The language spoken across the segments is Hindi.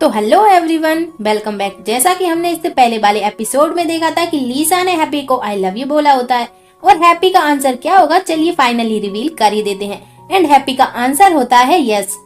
तो हेलो एवरीवन, वेलकम बैक। जैसा कि हमने इससे पहले वाले एपिसोड में देखा था कि लीसा ने हैप्पी को आई लव यू बोला होता है और हैप्पी का आंसर क्या होगा, चलिए फाइनली रिवील कर ही देते हैं। एंड हैप्पी का आंसर होता है यस।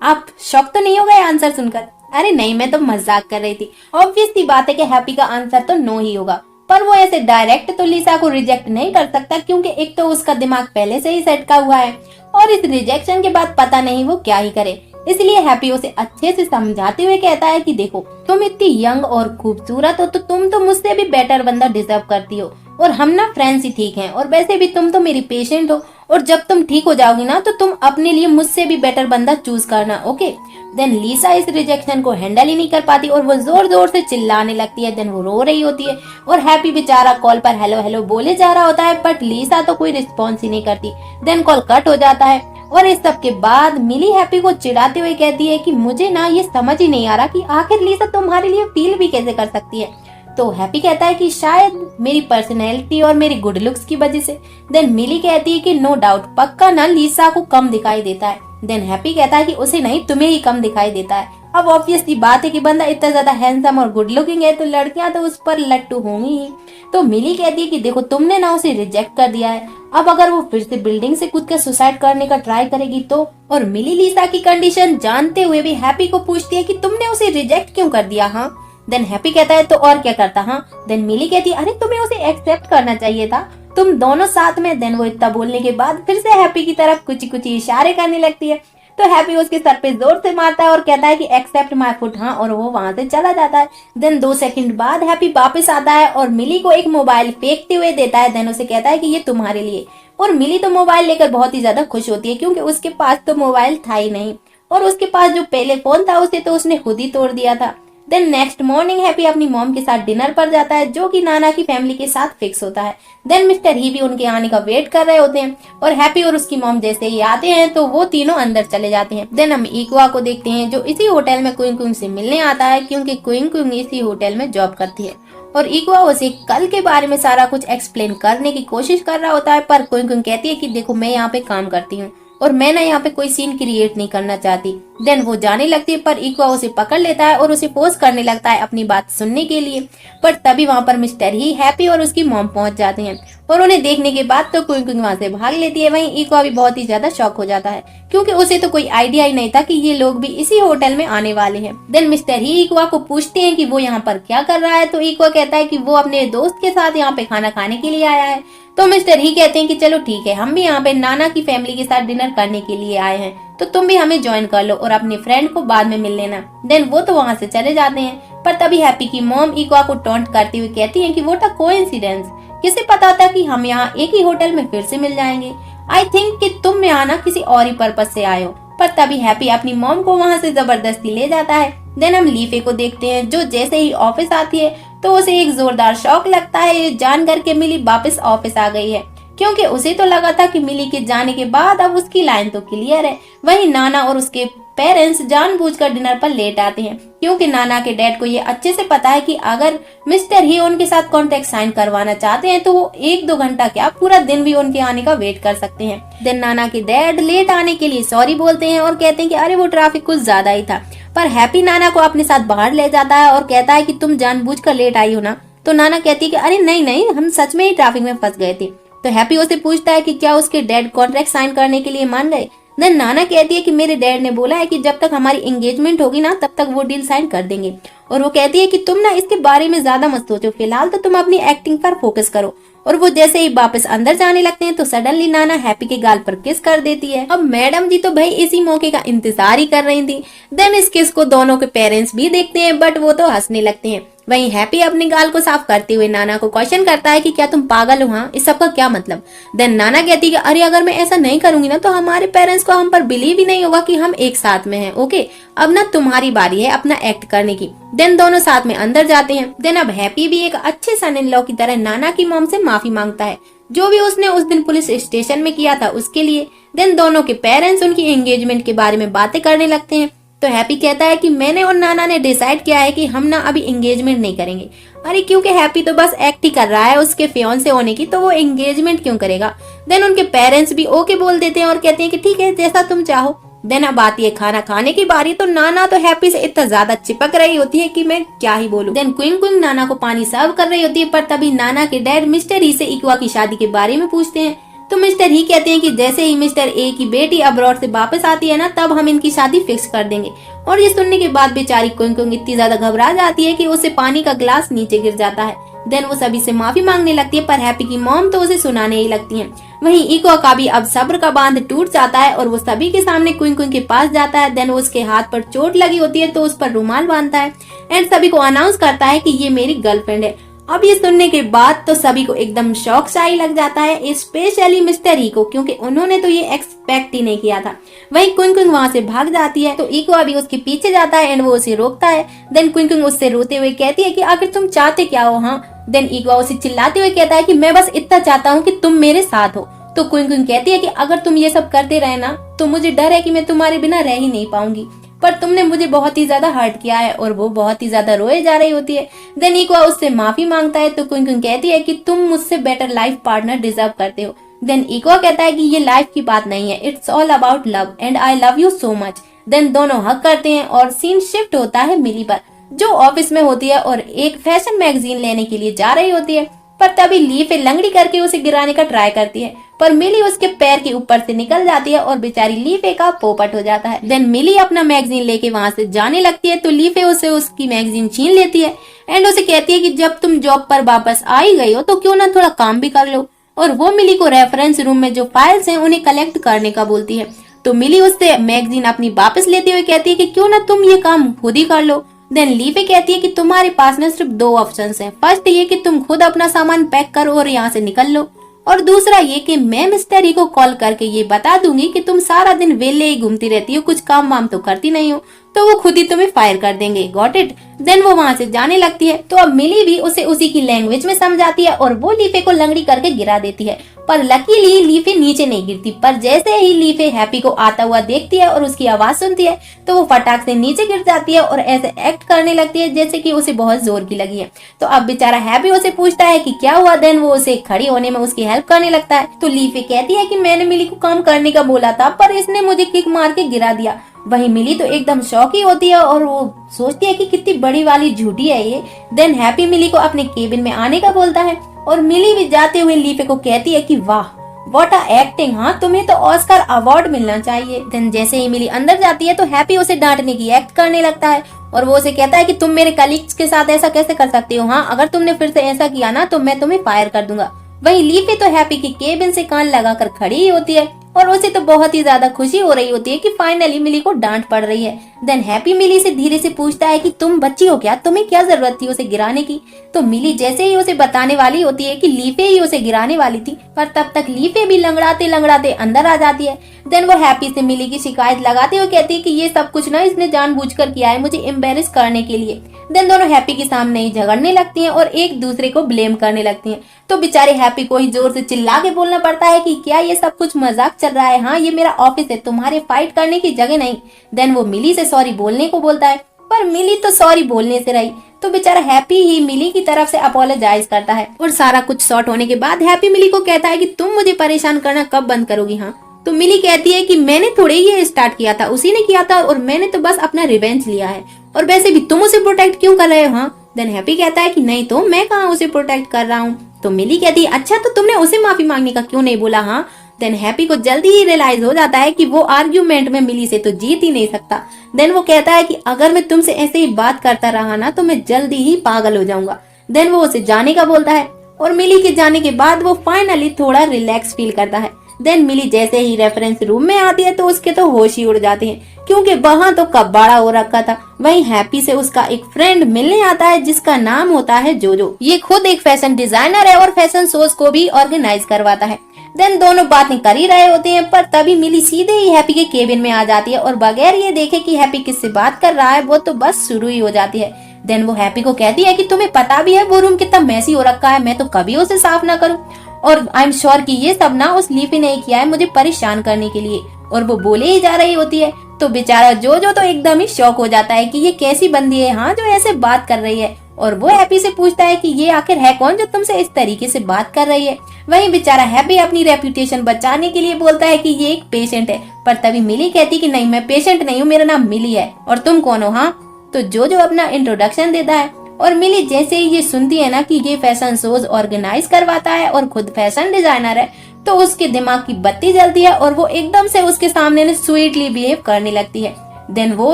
आप शॉक तो नहीं हो गए आंसर सुनकर? अरे नहीं, मैं तो मजाक कर रही थी। ऑब्वियस सी बात है कि हैप्पी का आंसर तो नो ही होगा, पर वो ऐसे डायरेक्ट तो लीसा को रिजेक्ट नहीं कर सकता, क्योंकि एक तो उसका दिमाग पहले से ही सेट का हुआ है और इस रिजेक्शन के बाद पता नहीं वो क्या ही करे। इसलिए हैप्पी उसे अच्छे से समझाते हुए कहता है कि देखो, तुम इतनी यंग और खूबसूरत हो तो तुम तो मुझसे भी बेटर बंदा डिजर्व करती हो, और हम ना फ्रेंड्स ही ठीक हैं, और वैसे भी तुम तो मेरी पेशेंट हो, और जब तुम ठीक हो जाओगी ना तो तुम अपने लिए मुझसे भी बेटर बंदा चूज करना, ओके। देन लीसा इस रिजेक्शन को हैंडल ही नहीं कर पाती और वो जोर जोर से चिल्लाने लगती है। देन वो रो रही होती है और हैप्पी बेचारा कॉल पर हेलो हेलो बोले जा रहा होता है, बट लीसा तो कोई रिस्पॉन्स ही नहीं करती। देन कॉल कट हो जाता है और इस सब के बाद मिली हैप्पी को चिढ़ाते हुए कहती है कि मुझे ना ये समझ ही नहीं आ रहा कि आखिर लीसा तुम्हारे लिए फील भी कैसे कर सकती है। तो हैप्पी कहता है कि शायद मेरी पर्सनैलिटी और मेरी गुड लुक्स की वजह से। देन मिली कहती है कि नो डाउट, पक्का ना लीसा को कम दिखाई देता है। देन हैप्पी कहता है कि उसे नहीं, तुम्हें ही कम दिखाई देता है। अब ऑब्वियस सी बात है कि बंदा इतना ज्यादा हैंडसम और गुड लुकिंग है तो लड़कियां तो उस पर लट्टू होंगी ही। तो मिली कहती है कि देखो, तुमने ना उसे रिजेक्ट कर दिया है, अब अगर वो फिर से बिल्डिंग से कूद कर सुसाइड करने का ट्राई करेगी तो। और मिली लीसा की कंडीशन जानते हुए भी हैप्पी को पूछती है कि तुमने उसे रिजेक्ट क्यों कर दिया। हाँ। देन हैप्पी कहता है तो और क्या करता। हाँ। देन मिली कहती है अरे तुम्हें उसे एक्सेप्ट करना चाहिए था, तुम दोनों साथ में। देन वो इतना बोलने के बाद फिर से हैप्पी की तरफ कुछ कुछ इशारे करने लगती है, तो हैप्पी उसके सर पे जोर से मारता है और कहता है कि एक्सेप्ट माय फुट। हाँ, और वो वहां से चला जाता है। देन 2 सेकंड बाद हैप्पी वापस आता है और मिली को एक मोबाइल फेंकते हुए देता है। देन उसे कहता है कि ये तुम्हारे लिए। और मिली तो मोबाइल लेकर बहुत ही ज्यादा खुश होती है, क्योंकि उसके पास तो मोबाइल था ही नहीं, और उसके पास जो पहले फोन था उसे तो उसने खुद ही तोड़ दिया था। देन नेक्स्ट मॉर्निंग हैप्पी अपनी मॉम के साथ डिनर पर जाता है, जो कि नाना की फैमिली के साथ फिक्स होता है। देन मिस्टर ही भी उनके आने का वेट कर रहे होते हैं, और हैप्पी और उसकी मॉम जैसे ही आते हैं तो वो तीनों अंदर चले जाते हैं। देन हम इक्वा को देखते हैं, जो इसी होटल में क्विंग क्विंग से मिलने आता है, क्योंकि क्विंग क्विंग इसी होटल में जॉब करती है। और इक्वा उसे कल के बारे में सारा कुछ एक्सप्लेन करने की कोशिश कर रहा होता है, पर क्विंग क्विंग कहती है कि देखो, मैं यहाँ पे काम करती हूँ और मैं ना यहाँ पे कोई सीन क्रिएट नहीं करना चाहती। देन वो जाने लगती है, पर इक्वा उसे पकड़ लेता है और उसे फोर्स करने लगता है अपनी बात सुनने के लिए। पर तभी वहाँ पर मिस्टर ही, हैप्पी और उसकी मॉम पहुंच जाते हैं, और उन्हें देखने के बाद तो क्विंग क्विंग वहाँ से भाग लेती है। वहीं इक्वा भी बहुत ही ज्यादा शॉक हो जाता है, क्योंकि उसे तो कोई आइडिया ही नहीं था कि ये लोग भी इसी होटल में आने वाले हैं। देन मिस्टर ही इक्वा को पूछते हैं कि वो यहाँ पर क्या कर रहा है, तो इक्वा कहता है कि वो अपने दोस्त के साथ यहाँ पे खाना खाने के लिए आया है। तो मिस्टर ही कहते हैं कि चलो ठीक है, हम भी यहाँ पे नाना की फैमिली के साथ डिनर करने के लिए आए हैं, तो तुम भी हमें ज्वाइन कर लो और अपने फ्रेंड को बाद में मिल लेना। देन वो तो वहाँ से चले जाते हैं, पर तभी हैप्पी की मॉम इक्वा को टॉन्ट करती हुई कहती है कि व्हाट अ कोइंसिडेंस, किसे पता था कि हम यहाँ एक ही होटल में फिर से मिल जाएंगे। आई थिंक कि तुम यहाँ ना किसी और ही पर्पज से आए हो। पर तभी हैप्पी अपनी मॉम को वहाँ से जबरदस्ती ले जाता है। देन हम लीफे को देखते हैं, जो जैसे ही ऑफिस आती है तो उसे एक जोरदार शॉक लगता है ये जान कर के मिली वापस ऑफिस आ गई है, क्योंकि उसे तो लगा था कि मिली के जाने के बाद अब उसकी लाइन तो क्लियर है। वहीं नाना और उसके पेरेंट्स जानबूझकर डिनर पर लेट आते हैं, क्योंकि नाना के डैड को ये अच्छे से पता है कि अगर मिस्टर ही उनके साथ कॉन्ट्रैक्ट साइन करवाना चाहते हैं तो वो 1-2 घंटा क्या, पूरा दिन भी उनके आने का वेट कर सकते हैं। देन नाना के डैड लेट आने के लिए सॉरी बोलते हैं और कहते हैं कि अरे वो ट्रैफिक कुछ ज्यादा ही था। पर हैप्पी नाना को अपने साथ बाहर ले जाता है और कहता है कि तुम जानबूझकर लेट आई हो ना। तो नाना कहती है कि अरे नहीं नहीं, हम सच में ही ट्रैफिक में फंस गए थे। तो हैप्पी उसे पूछता है कि क्या उसके डैड कॉन्ट्रैक्ट साइन करने के लिए मान गए। देन नाना कहती है कि मेरे डैड ने बोला है कि जब तक हमारी एंगेजमेंट होगी ना तब तक वो डील साइन कर देंगे। और वो कहती है कि तुम ना इसके बारे में ज्यादा मत सोचो, फिलहाल तो तुम अपनी एक्टिंग पर फोकस करो। और वो जैसे ही वापस अंदर जाने लगते हैं तो सडनली नाना हैप्पी के गाल पर किस कर देती है। अब मैडम जी तो भाई इसी मौके का इंतजार ही कर रही थी। देन इस किस को दोनों के पेरेंट्स भी देखते हैं, बट वो तो हंसने लगते हैं। वहीं हैप्पी अपने गाल को साफ करते हुए नाना को क्वेश्चन करता है कि क्या तुम पागल हो, हाँ, इस सब का क्या मतलब। देन नाना कहती है अरे अगर मैं ऐसा नहीं करूंगी ना तो हमारे पेरेंट्स को हम पर बिलीव ही नहीं होगा कि हम एक साथ में हैं। ओके, अब ना तुम्हारी बारी है अपना एक्ट करने की। देन दोनों साथ में अंदर जाते हैं। देन अब हैप्पी भी एक अच्छे सन इन लॉ की तरह नाना की मॉम से माफी मांगता है, जो भी उसने उस दिन पुलिस स्टेशन में किया था उसके लिए। देन दोनों के पेरेंट्स उनकी एंगेजमेंट के बारे में बातें करने लगते हैं। तो हैप्पी कहता है कि मैंने और नाना ने डिसाइड किया है कि हम ना अभी एंगेजमेंट नहीं करेंगे। अरे क्योंकि हैप्पी तो बस एक्ट ही कर रहा है उसके फियांसे होने की, तो वो एंगेजमेंट क्यों करेगा। देन उनके पेरेंट्स भी ओके बोल देते हैं और कहते हैं कि ठीक है, जैसा तुम चाहो। देन अब आती है खाना खाने की बारी। तो नाना तो हैप्पी से इतना ज्यादा चिपक रही होती है कि मैं क्या ही बोलूं। देन क्विंग क्विंग नाना को पानी सर्व कर रही होती है, पर तभी नाना के डैड मिस्टर ई से इक्वा की शादी के बारे में पूछते हैं। तो मिस्टर ही कहते हैं कि जैसे ही मिस्टर ए की बेटी अब्रॉड से वापस आती है ना, तब हम इनकी शादी फिक्स कर देंगे। और ये सुनने के बाद बेचारी क्विंग क्विंग इतनी ज्यादा घबरा जाती है कि उसे पानी का ग्लास नीचे गिर जाता है। देन वो सभी से माफी मांगने लगती है, पर हैप्पी की मॉम तो उसे सुनाने ही लगती है। वहीं इक्वा का भी अब सब्र का बांध टूट जाता है और वो सभी के सामने क्विंग क्विंग के पास जाता है। देन वो उसके हाथ पर चोट लगी होती है तो उस पर रुमाल बांधता है एंड सभी को अनाउंस करता है कि ये मेरी गर्लफ्रेंड है। अब ये सुनने के बाद तो सभी को एकदम शॉक सा ही लग जाता है, स्पेशली मिस्टर ई को, क्योंकि उन्होंने तो ये एक्सपेक्ट ही नहीं किया था। वहीं क्विंग क्विंग वहाँ से भाग जाती है तो इको अभी उसके पीछे जाता है एंड वो उसे रोकता है। देन क्विंग क्विंग उससे रोते हुए कहती है कि आखिर तुम चाहते क्या हो। हाँ, देन इको उसे चिल्लाते हुए कहता है कि मैं बस इतना चाहता हूँ कि तुम मेरे साथ हो। तो क्विंग क्विंग कहती है कि अगर तुम ये सब करते रहे ना, तो मुझे डर है कि मैं तुम्हारे बिना रह ही नहीं पाऊंगी, पर तुमने मुझे बहुत ही ज्यादा हर्ट किया है। और वो बहुत ही ज्यादा रोए जा रही होती है। देन इक्वा उससे माफी मांगता है तो क्विंग क्विंग कहती है कि तुम मुझसे बेटर लाइफ पार्टनर डिजर्व करते हो। देन इक्वा कहता है कि ये लाइफ की बात नहीं है, it's all about love and I love you so much. Then दोनों हक करते हैं और सीन शिफ्ट होता है मिली पर, जो ऑफिस में होती है और एक फैशन मैगजीन लेने के लिए जा रही होती है। पर तभी लीफ लंगड़ी करके उसे गिराने का ट्राई करती है, पर मिली उसके पैर के ऊपर से निकल जाती है और बेचारी लीफे का पोपट हो जाता है। देन मिली अपना मैगजीन लेके वहाँ से जाने लगती है तो लीफे उसे उसकी मैगजीन छीन लेती है एंड उसे कहती है कि जब तुम जॉब पर वापस आ ही गई हो तो क्यों ना थोड़ा काम भी कर लो। और वो मिली को रेफरेंस रूम में जो फाइल्स हैं उन्हें कलेक्ट करने का बोलती है। तो मिली उससे मैगजीन अपनी वापस लेते हुए कहती है कि क्यों ना तुम ये काम खुद ही कर लो। देन लीफे कहती है कि तुम्हारे पास ना सिर्फ दो ऑप्शंस हैं, फर्स्ट ये कि तुम खुद अपना सामान पैक करो और यहाँ से निकल लो, और दूसरा ये कि मैं मिस्टर ई को कॉल करके ये बता दूंगी कि तुम सारा दिन वेले ही घूमती रहती हो, कुछ काम वाम तो करती नहीं हो, तो वो खुद ही तुम्हें फायर कर देंगे। Got it. देन वो वहाँ से जाने लगती है। तो अब मिली भी उसे उसी की लैंग्वेज में समझाती है और वो लीफे को लंगड़ी करके गिरा देती है, पर लकीली लीफे नीचे नहीं गिरती। पर जैसे ही लीफे हैप्पी को आता हुआ देखती है और उसकी आवाज सुनती है तो वो फटाक से नीचे गिर जाती है और ऐसे एक्ट करने लगती है जैसे कि उसे बहुत जोर की लगी है। तो अब बेचारा हैप्पी उसे पूछता है कि क्या हुआ। देन वो उसे खड़ी होने में उसकी हेल्प करने लगता है। तो लीफे कहती है कि मैंने मिली को काम करने का बोला था, पर इसने मुझे किक मार के गिरा दिया। वहीं मिली तो एकदम शॉक ही होती है और वो सोचती है कि कितनी बड़ी वाली झूठी है ये। देन हैप्पी मिली को अपने केबिन में आने का बोलता है और मिली भी जाते हुए लीफे को कहती है कि वाह व्हाट अ एक्टिंग, हाँ तुम्हें तो ऑस्कर अवार्ड मिलना चाहिए। देन जैसे ही मिली अंदर जाती है तो हैप्पी उसे डांटने की एक्ट करने लगता है और वो उसे कहता है कि तुम मेरे कलीग्स के साथ ऐसा कैसे कर सकती हो, हाँ अगर तुमने फिर से ऐसा किया ना तो मैं तुम्हें फायर कर दूंगा। वहीं लीफे तो हैप्पी की केबिन से कान लगाकर खड़ी ही होती है और उसे तो बहुत ही ज्यादा खुशी हो रही होती है कि फाइनली मिली को डांट पड़ रही है। देन हैप्पी मिली से धीरे से पूछता है कि तुम बच्ची हो क्या, तुम्हें क्या जरूरत थी उसे गिराने की। तो मिली जैसे ही उसे बताने वाली होती है कि लीफे ही उसे गिराने वाली थी, पर तब तक लीफे भी लंगड़ाते लंगड़ाते अंदर आ जाती है। देन वो हैप्पी से मिली की शिकायत लगाते हुए कहती है कि ये सब कुछ ना इसने जानबूझकर किया है मुझे एम्बेरस करने के लिए। देन दोनों हैप्पी के सामने ही झगड़ने लगती हैं और एक दूसरे को ब्लेम करने लगती हैं। तो बेचारे हैप्पी को ही जोर से चिल्ला के बोलना पड़ता है कि क्या ये सब कुछ मजाक चल रहा है, हाँ ये मेरा ऑफिस है, तुम्हारे फाइट करने की जगह नहीं। देन वो मिली से सॉरी बोलने को बोलता है, पर मिली तो सॉरी बोलने से रही। तो बेचारा हैप्पी ही मिली की तरफ से अपोलोजाइज करता है और सारा कुछ सॉर्ट होने के बाद हैप्पी मिली को कहता है कि तुम मुझे परेशान करना कब बंद करोगी। हाँ, तो मिली कहती है कि मैंने थोड़े ही स्टार्ट किया था, उसी ने किया था और मैंने तो बस अपना रिवेंज लिया है, और वैसे भी तुम उसे प्रोटेक्ट क्यों कर रहे हो। हाँ, देन हैप्पी कहता है कि नहीं तो मैं कहाँ उसे प्रोटेक्ट कर रहा हूँ। तो मिली कहती है अच्छा तो तुमने उसे माफी मांगने का क्यों नहीं बोला। हाँ, देन हैप्पी को जल्दी ही रियलाइज हो जाता है कि वो आर्ग्यूमेंट में मिली से तो जीत ही नहीं सकता। देन वो कहता है कि अगर मैं तुमसे ऐसे ही बात करता रहा ना तो मैं जल्दी ही पागल हो जाऊंगा। देन वो उसे जाने का बोलता है और मिली के जाने के बाद वो फाइनली थोड़ा रिलैक्स फील करता है। देन मिली जैसे ही रेफरेंस रूम में आती है तो उसके तो होश ही उड़ जाते हैं क्योंकि वहाँ तो कबाड़ा हो रखा था। वहीं हैप्पी से उसका एक फ्रेंड मिलने आता है जिसका नाम होता है जोजो। ये खुद एक फैशन डिजाइनर है और फैशन शोज को भी ऑर्गेनाइज करवाता है। देन दोनों बातें कर ही रहे होते हैं, पर तभी मिली सीधे ही हैप्पी के केबिन में आ जाती है और बगैर ये देखे कि हैप्पी किससे बात कर रहा है वो तो बस शुरू ही हो जाती है। देन वो हैप्पी को कहती है कि तुम्हें पता भी है वो रूम कितना मैसी हो रखा है, मैं तो कभी उसे साफ ना करूं, और आई एम श्योर कि ये सब ना उस लीफी ने किया है मुझे परेशान करने के लिए। और वो बोले ही जा रही होती है तो बेचारा जोजो तो एकदम ही शॉक हो जाता है कि ये कैसी बंदी है हाँ जो ऐसे बात कर रही है, और वो हैप्पी से पूछता है कि ये आखिर है कौन जो तुमसे इस तरीके से बात कर रही है। वहीं बेचारा हैप्पी अपनी रेपुटेशन बचाने के लिए बोलता है कि ये एक पेशेंट है, पर तभी मिली कहती कि नहीं, मैं पेशेंट नहीं हूँ, मेरा नाम मिली है और तुम कौन हो। हाँ, तो जो अपना इंट्रोडक्शन देता है और मिली जैसे ही ये सुनती है ना कि ये फैशन शोज ऑर्गेनाइज करवाता है और खुद फैशन डिजाइनर है, तो उसके दिमाग की बत्ती जलती है और वो एकदम से उसके सामने स्वीटली बिहेव करने लगती है। देन वो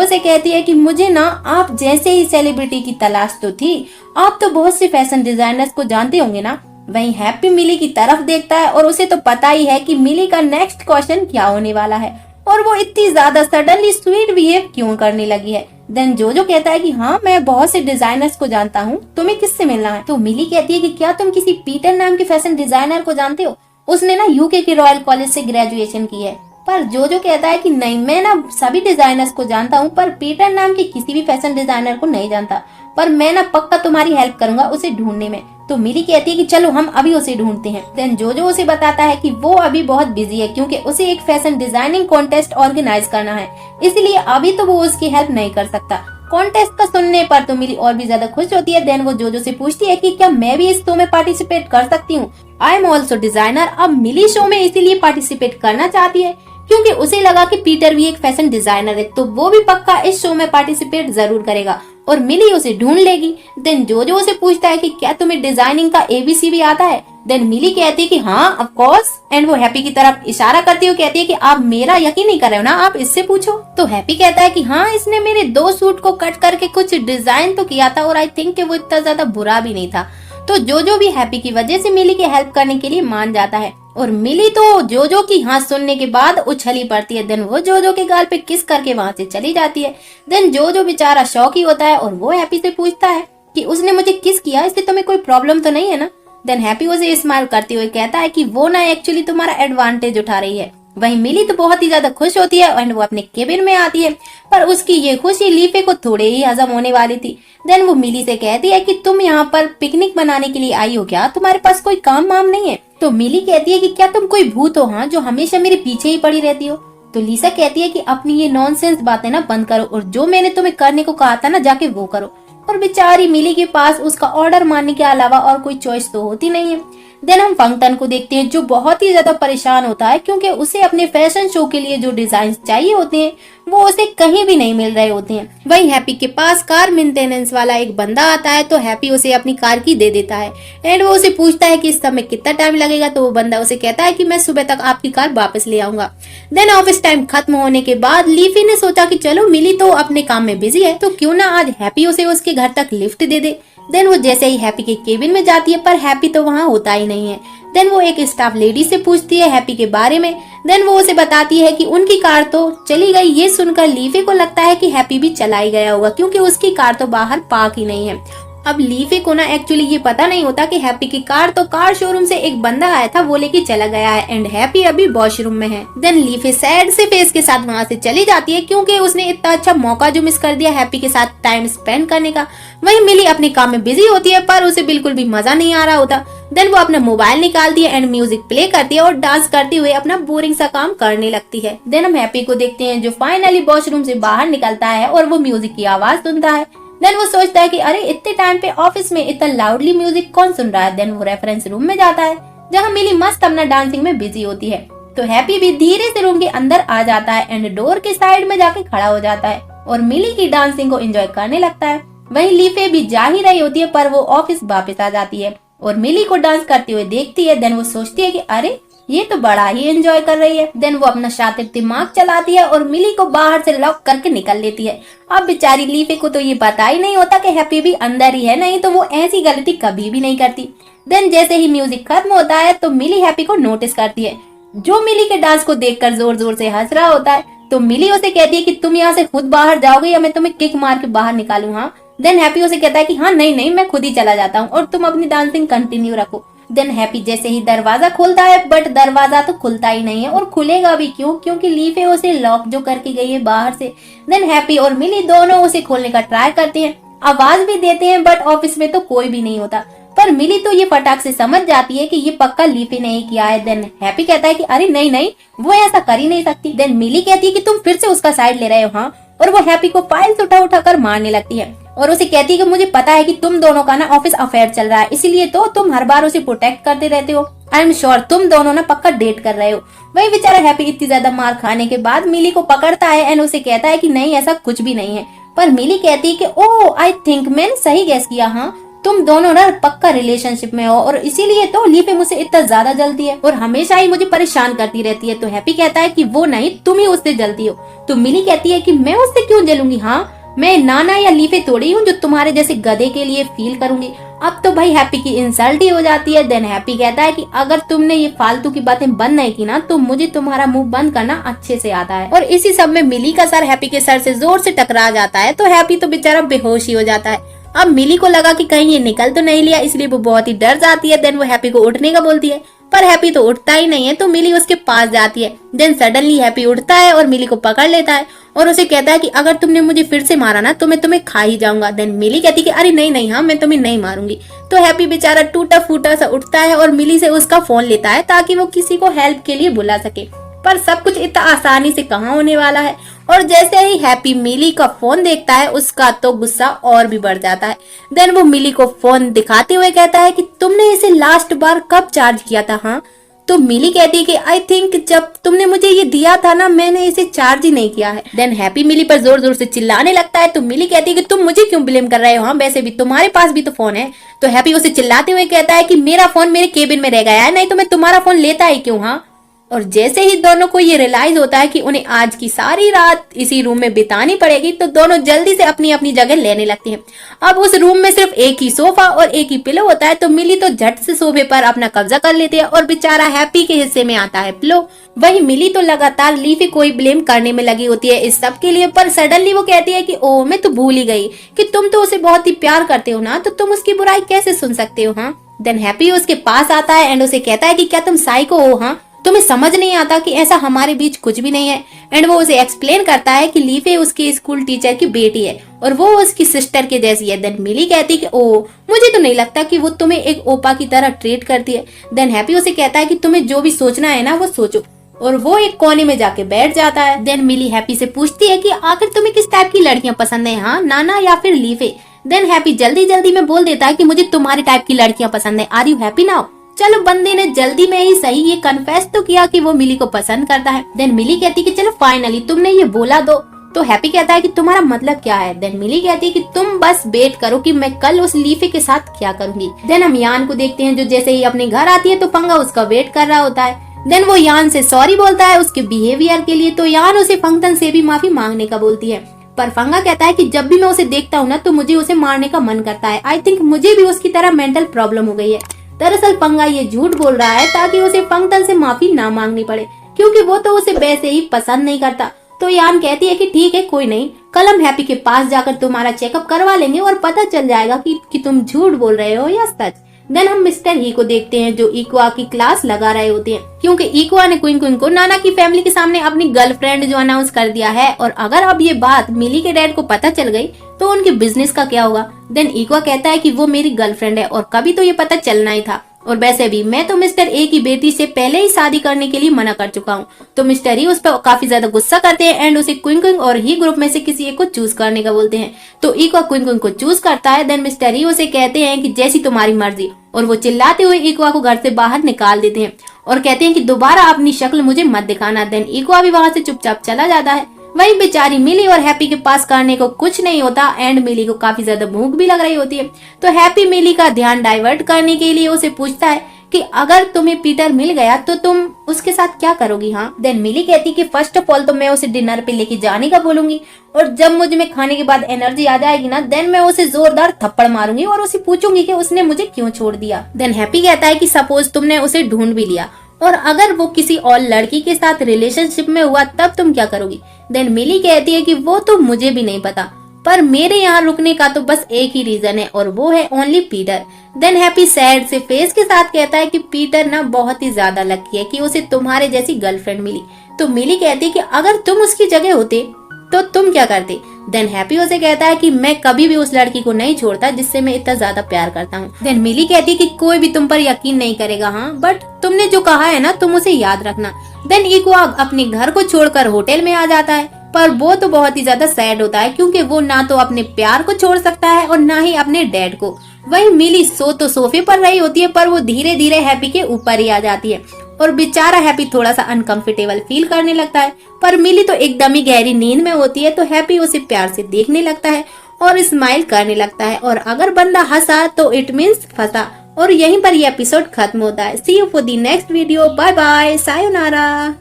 उसे कहती है कि मुझे ना आप जैसे ही सेलिब्रिटी की तलाश तो थी, आप तो बहुत से फैशन डिजाइनर्स को जानते होंगे ना। वहीं हैप्पी मिली की तरफ देखता है और उसे तो पता ही है कि मिली का नेक्स्ट क्वेश्चन क्या होने वाला है और वो इतनी ज्यादा सडनली स्वीट बिहेव क्यों करने लगी है। देन जो कहता है कि हाँ, मैं बहुत से डिजाइनर्स को जानता हूँ, तुम्हें किससे मिलना है। तो मिली कहती है कि क्या तुम किसी पीटर नाम के फैशन डिजाइनर को जानते हो, उसने ना यूके के रॉयल कॉलेज से ग्रेजुएशन की है। पर जो कहता है कि नहीं, मैं ना सभी डिजाइनर्स को जानता हूँ, पर पीटर नाम के किसी भी फैशन डिजाइनर को नहीं जानता, पर मैं ना पक्का तुम्हारी हेल्प करूंगा उसे ढूंढने में। तो मिली कहती है कि चलो हम अभी उसे ढूंढते हैं। देन जो उसे बताता है कि वो अभी बहुत बिजी है क्योंकि उसे एक फैशन डिजाइनिंग कॉन्टेस्ट ऑर्गेनाइज करना है, इसलिए अभी तो वो उसकी हेल्प नहीं कर सकता। कॉन्टेस्ट का सुनने पर तो मिली और भी ज्यादा खुश होती है। देन वो जो से पूछती है कि क्या मैं भी इस शो में पार्टिसिपेट कर सकती हूँ। I am also designer. अब मिली शो में इसीलिए पार्टिसिपेट करना चाहती है क्योंकि उसे लगा कि पीटर भी एक फैशन डिजाइनर है, तो वो भी पक्का इस शो में पार्टिसिपेट जरूर करेगा और मिली उसे ढूंढ लेगी। देन जो उसे पूछता है कि क्या तुम्हें डिजाइनिंग का ABC भी आता है। देन मिली कहती है कि हाँ ऑफ कोर्स, एंड वो हैप्पी की तरफ इशारा करती हुई कहती है कि आप मेरा यकीन नहीं कर रहे हो ना, आप इससे पूछो। तो हैप्पी कहता है कि हाँ, इसने मेरे 2 सूट को कट करके कुछ डिजाइन तो किया था और आई थिंक वो इतना ज्यादा बुरा भी नहीं था। तो जो भी हैप्पी की वजह से मिली की हेल्प करने के लिए मान जाता है और मिली तो जो की हाँ सुनने के बाद उछली पड़ती है। देन वो जो के गाल पे किस करके वहाँ से चली जाती है। देन जो बेचारा शौक ही होता है और वो हैप्पी से पूछता है कि उसने मुझे किस किया, इससे तुम्हें कोई प्रॉब्लम तो नहीं है ना। देन हैप्पी उसे स्माइल करते हुए कहता है कि वो ना एक्चुअली तुम्हारा एडवांटेज उठा रही है। वहीं मिली तो बहुत ही ज्यादा खुश होती है एंड वो अपने केबिन में आती है, पर उसकी ये खुशी लीफे को थोड़े ही हजम होने वाली थी। देन वो मिली से कहती है कि तुम यहाँ पर पिकनिक मनाने के लिए आई हो क्या, तुम्हारे पास कोई काम वाम नहीं है। तो मिली कहती है कि क्या तुम कोई भूत हो हाँ, जो हमेशा मेरे पीछे ही पड़ी रहती हो। तो लीसा कहती है कि अपनी ये नॉनसेंस बातें ना बंद करो और जो मैंने तुम्हें करने को कहा था ना, जाके वो करो। और बेचारी मिली के पास उसका ऑर्डर मानने के अलावा और कोई चॉइस तो होती नहीं है। देन हम फंक्टन को देखते हैं जो बहुत ही ज्यादा परेशान होता है क्योंकि उसे अपने फैशन शो के लिए जो डिजाइन चाहिए होते हैं वो उसे कहीं भी नहीं मिल रहे होते हैं। वहीं हैप्पी के पास कार मेंटेनेंस वाला एक बंदा आता है, तो हैप्पी उसे अपनी कार की दे देता है एंड वो उसे पूछता है कि इस समय कितना टाइम लगेगा। तो वो बंदा उसे कहता है कि मैं सुबह तक आपकी कार वापस ले आऊंगा। देन ऑफिस टाइम खत्म होने के बाद लीफी ने सोचा कि चलो मिली तो अपने काम में बिजी है, तो क्यों ना आज हैप्पी उसे उसके घर तक लिफ्ट दे दे। देन वो जैसे ही हैप्पी के केबिन में जाती है पर हैप्पी तो वहाँ होता ही नहीं है। देन वो एक स्टाफ लेडी से पूछती है हैप्पी के बारे में। देन वो उसे बताती है कि उनकी कार तो चली गई। ये सुनकर लीफी को लगता है कि हैप्पी भी चलाई गया होगा क्योंकि उसकी कार तो बाहर पार्क ही नहीं है। अब लीफी को ना एक्चुअली ये पता नहीं होता कि हैप्पी की कार तो कार शोरूम से एक बंदा आया था, वो लेके चला गया है एंड हैप्पी अभी वॉशरूम में है। देन लीफी सैड से फेस के साथ वहाँ से चली जाती है क्योंकि उसने इतना अच्छा मौका जो मिस कर दिया हैप्पी के साथ टाइम स्पेंड करने का। वहीं मिली अपने काम में बिजी होती है पर उसे बिल्कुल भी मजा नहीं आ रहा होता। देन वो अपना मोबाइल निकालती है एंड म्यूजिक प्ले करती है और डांस करते हुए अपना बोरिंग सा काम करने लगती है। देन हम हैप्पी को देखते हैं जो फाइनली वॉशरूम से बाहर निकलता है और वो म्यूजिक की आवाज सुनता है। देन वो सोचता है कि अरे इतने टाइम पे ऑफिस में इतना लाउडली म्यूजिक कौन सुन रहा है। देन वो रेफरेंस रूम में जाता है जहाँ मिली मस्त अपना डांसिंग में बिजी होती है। तो हैप्पी भी धीरे से रूम के अंदर आ जाता है एंड डोर के साइड में जाके खड़ा हो जाता है और मिली की डांसिंग को एंजॉय करने लगता है। वहीं लीफे भी जा ही रही होती है पर वो ऑफिस वापस आ जाती है और मिली को डांस करते हुए देखती है। देन वो सोचती है कि अरे ये तो बड़ा ही एंजॉय कर रही है। देन वो अपना शातिर दिमाग चलाती है और मिली को बाहर से लॉक करके निकल लेती है। अब बेचारी लीफे को तो ये पता ही नहीं होता कि हैप्पी भी अंदर ही है, नहीं तो वो ऐसी गलती कभी भी नहीं करती। देन जैसे ही म्यूजिक खत्म होता है तो मिली हैप्पी को नोटिस करती है जो मिली के डांस को देखकर जोर जोर से हंस रहा होता है। तो मिली उसे कहती है कि तुम यहाँ से खुद बाहर जाओगे या मैं तुम्हें किक मार के बाहर निकालूं। हाँ। देन हैप्पी उसे कहता है कि हाँ नहीं मैं खुद ही चला जाता हूँ और तुम अपनी डांसिंग कंटिन्यू रखो। देन हैप्पी जैसे ही दरवाजा खोलता है बट दरवाजा तो खुलता ही नहीं है और खुलेगा भी क्यों, क्योंकि लीफे उसे लॉक जो करके गई है बाहर से। देन हैप्पी और मिली दोनों उसे खोलने का ट्राई करते हैं, आवाज भी देते हैं बट ऑफिस में तो कोई भी नहीं होता। पर मिली तो ये फटाक से समझ जाती है कि ये पक्का लीफे ने ही किया है। देन हैप्पी कहता है कि अरे नहीं वो ऐसा कर ही नहीं सकती। देन मिली कहती है कि तुम फिर से उसका साइड ले रहे हो। हाँ, और वो हैप्पी को फाइल्स उठा उठा कर मारने लगती है और उसे कहती है कि मुझे पता है कि तुम दोनों का ना ऑफिस अफेयर चल रहा है, इसीलिए तो तुम हर बार उसे प्रोटेक्ट करते रहते हो। आई एम श्योर तुम दोनों ना पक्का डेट कर रहे हो। वही बेचारा हैप्पी इतनी ज्यादा मार खाने के बाद मिली को पकड़ता है एंड उसे कहता है कि नहीं ऐसा कुछ भी नहीं है। पर मिली कहती है कि ओह आई थिंक मैंने सही गैस किया, हाँ तुम दोनों ना पक्का रिलेशनशिप में हो और इसीलिए तो लीफे मुझसे इतना ज्यादा जलती है और हमेशा ही मुझे परेशान करती रहती है। तो हैप्पी कहता है कि वो नहीं, तुम ही उससे जलती हो। तो मिली कहती है कि मैं उससे क्यों जलूंगी, हाँ मैं नाना या लीफे थोड़ी हूँ जो तुम्हारे जैसे गधे के लिए फील करूंगी। अब तो भाई हैप्पी की इंसल्ट ही हो जाती है। देन हैप्पी कहता है कि अगर तुमने ये फालतू की बातें बंद नहीं की ना तो मुझे तुम्हारा मुंह बंद करना अच्छे से आता है। और इसी सब में मिली का सर हैप्पी के सर से जोर से टकरा जाता है तो हैप्पी तो बेचारा बेहोश ही हो जाता है। अब मिली को लगा कि कहीं ये निकल तो नहीं लिया, इसलिए वो बहुत ही डर जाती है। देन वो हैप्पी को उठने का बोलती है पर हैप्पी तो उठता ही नहीं है तो मिली उसके पास जाती है। देन सडनली हैप्पी उठता है और मिली को पकड़ लेता है और उसे कहता है कि अगर तुमने मुझे फिर से मारा ना तो मैं तुम्हें खा ही जाऊंगा। देन मिली कहती है कि अरे नहीं नहीं, हाँ मैं तुम्हें नहीं मारूंगी। तो हैप्पी बेचारा टूटा फूटा सा उठता है और मिली से उसका फोन लेता है ताकि वो किसी को हेल्प के लिए बुला सके। पर सब कुछ इतना आसानी से कहाँ होने वाला है। और जैसे ही हैप्पी मिली का फोन देखता है उसका तो गुस्सा और भी बढ़ जाता है। देन वो मिली को फोन दिखाते हुए कहता है कि तुमने इसे लास्ट बार कब चार्ज किया था, हाँ। तो मिली कहती है कि आई थिंक जब तुमने मुझे ये दिया था ना मैंने इसे चार्ज ही नहीं किया है। देन हैप्पी मिली पर जोर जोर से चिल्लाने लगता है। तो मिली कहती है कि तुम मुझे क्यों ब्लेम कर रहे हो, हाँ वैसे भी तुम्हारे पास भी तो फोन है। तो हैप्पी उसे चिल्लाते हुए कहता है कि मेरा फोन मेरे केबिन में रह गया है, नहीं तो मैं तुम्हारा फोन लेता ही क्यों, हाँ। और जैसे ही दोनों को ये रियलाइज होता है कि उन्हें आज की सारी रात इसी रूम में बितानी पड़ेगी तो दोनों जल्दी से अपनी अपनी जगह लेने लगती हैं। अब उस रूम में सिर्फ एक ही सोफा और एक ही पिलो होता है तो मिली तो झट से सोफे पर अपना कब्जा कर लेती है और बेचारा हैप्पी के हिस्से में आता है पिलो। वही मिली तो लगातार लीफी को ही ब्लेम करने में लगी होती है इस सब के लिए। पर सडनली वो कहती है कि ओह मैं तो भूल ही गई कि तुम तो उसे बहुत ही प्यार करते हो ना, तो तुम उसकी बुराई कैसे सुन सकते हो, हाँ। देन हैप्पी उसके पास आता है एंड उसे कहता है कि क्या तुम साइको हो, हाँ तुम्हें समझ नहीं आता कि ऐसा हमारे बीच कुछ भी नहीं है। एंड वो उसे एक्सप्लेन करता है कि लीफे उसकी स्कूल टीचर की बेटी है और वो उसकी सिस्टर के जैसी है। देन मिली कहती है कि ओ मुझे तो नहीं लगता कि वो तुम्हें एक ओपा की तरह ट्रीट करती है। देन हैप्पी उसे कहता है कि तुम्हें जो भी सोचना है ना वो सोचो और वो एक कोने में जाके बैठ जाता है। देन मिली हैप्पी से पूछती है कि आखिर तुम्हें किस टाइप की लड़कियां पसंद है, हाँ नाना या फिर लीफे। देन हैप्पी जल्दी जल्दी में बोल देता है कि मुझे तुम्हारे टाइप की लड़कियां पसंद है। Are you happy now. चलो बंदे ने जल्दी में ही सही ये कन्फेस तो किया कि वो मिली को पसंद करता है। देन मिली कहती कि चलो फाइनली तुमने ये बोला दो। तो हैप्पी कहता है कि तुम्हारा मतलब क्या है। देन मिली कहती है कि तुम बस वेट करो कि मैं कल उस लीफे के साथ क्या करूंगी। देन हम यान को देखते हैं जो जैसे ही अपने घर आती है तो फंगा उसका वेट कर रहा होता है। देन वो यान से सॉरी बोलता है उसके बिहेवियर के लिए। तो यान उसे फंक्शन से भी माफी मांगने का बोलती है पर फंगा कहता है कि जब भी मैं उसे देखता हूँ ना तो मुझे उसे मारने का मन करता है। आई थिंक मुझे भी उसकी तरह मेंटल प्रॉब्लम हो गई है। दरअसल फंगा ये झूठ बोल रहा है ताकि उसे फंक्शन से माफी ना मांगनी पड़े क्योंकि वो तो उसे वैसे ही पसंद नहीं करता। तो यान कहती है कि ठीक है कोई नहीं, कल हम हैप्पी के पास जाकर तुम्हारा चेकअप करवा लेंगे और पता चल जाएगा कि तुम झूठ बोल रहे हो या सच। देन हम मिस्टर ही को देखते हैं जो इक्वा की क्लास लगा रहे होते हैं क्योंकि इक्वा ने क्विन क्विन को नाना की फैमिली के सामने अपनी गर्लफ्रेंड जो अनाउंस कर दिया है और अगर अब ये बात मिली के डैड को पता चल गई तो उनके बिजनेस का क्या होगा। देन इक्वा कहता है कि वो मेरी गर्लफ्रेंड है और कभी तो ये पता चलना ही था और वैसे भी मैं तो मिस्टर ए की बेटी से पहले ही शादी करने के लिए मना कर चुका हूँ। तो मिस्टर ही उस पर काफी ज्यादा गुस्सा करते हैं एंड उसे क्विन क्विन और ही ग्रुप में से किसी एक को चूज करने का बोलते हैं। तो इक्वा क्विन क्विन को चूज करता है। देन मिस्टर ही उसे कहते हैं कि जैसी तुम्हारी मर्जी और वो चिल्लाते हुए इक्वा को घर से बाहर निकाल देते हैं और कहते हैं कि दोबारा अपनी शक्ल मुझे मत दिखाना। देन इक्वा भी वहाँ से चुपचाप चला जाता है। वही बेचारी मिली और हैप्पी के पास करने को कुछ नहीं होता एंड मिली को काफी ज्यादा भूख भी लग रही होती है। तो हैप्पी मिली का ध्यान डाइवर्ट करने के लिए उसे पूछता है कि अगर तुम्हें पीटर मिल गया तो तुम उसके साथ क्या करोगी, हाँ। देन मिली कहती कि फर्स्ट ऑफ ऑल तो मैं उसे डिनर पे लेके जाने का बोलूंगी और जब मुझे में खाने के बाद एनर्जी आ जाएगी ना देन मैं उसे जोरदार थप्पड़ मारूंगी और उसे पूछूंगी कि उसने मुझे क्यों छोड़ दिया। देन हैप्पी कहता है कि सपोज तुमने उसे ढूंढ भी लिया और अगर वो किसी और लड़की के साथ रिलेशनशिप में हुआ तब तुम क्या करोगी। देन मिली कहती है कि वो तो मुझे भी नहीं पता पर मेरे यहाँ रुकने का तो बस एक ही रीजन है और वो है only Peter. Than happy sad से फेस के साथ कहता है कि पीटर ना बहुत ही ज्यादा लकी है कि उसे तुम्हारे जैसी गर्लफ्रेंड मिली। तो मिली कहती है कि अगर तुम उसकी जगह होते तो तुम क्या करते। देन हैप्पी उसे कहता है कि मैं कभी भी उस लड़की को नहीं छोड़ता जिससे मैं इतना ज्यादा प्यार करता हूँ। देन मिली कहती है कि कोई भी तुम पर यकीन नहीं करेगा, हाँ बट तुमने जो कहा है ना तुम उसे याद रखना। देन इक्वा अपने घर को छोड़कर होटल में आ जाता है। पर वो तो बहुत ही ज्यादा सैड होता है क्योंकि वो ना तो अपने प्यार को छोड़ सकता है और ना ही अपने डैड को। वही मिली सो तो सोफे पर रही होती है, पर वो धीरे धीरे हैप्पी के ऊपर ही आ जाती है और बेचारा हैप्पी थोड़ा सा अनकंफर्टेबल फील करने लगता है। पर मिली तो एकदम ही गहरी नींद में होती है, तो हैप्पी उसे प्यार से देखने लगता है और स्माइल करने लगता है, और अगर बंदा हंसा तो इट मीन्स फंसा। और यहीं पर ये एपिसोड खत्म होता है। See you for the next video. Bye bye, sayonara.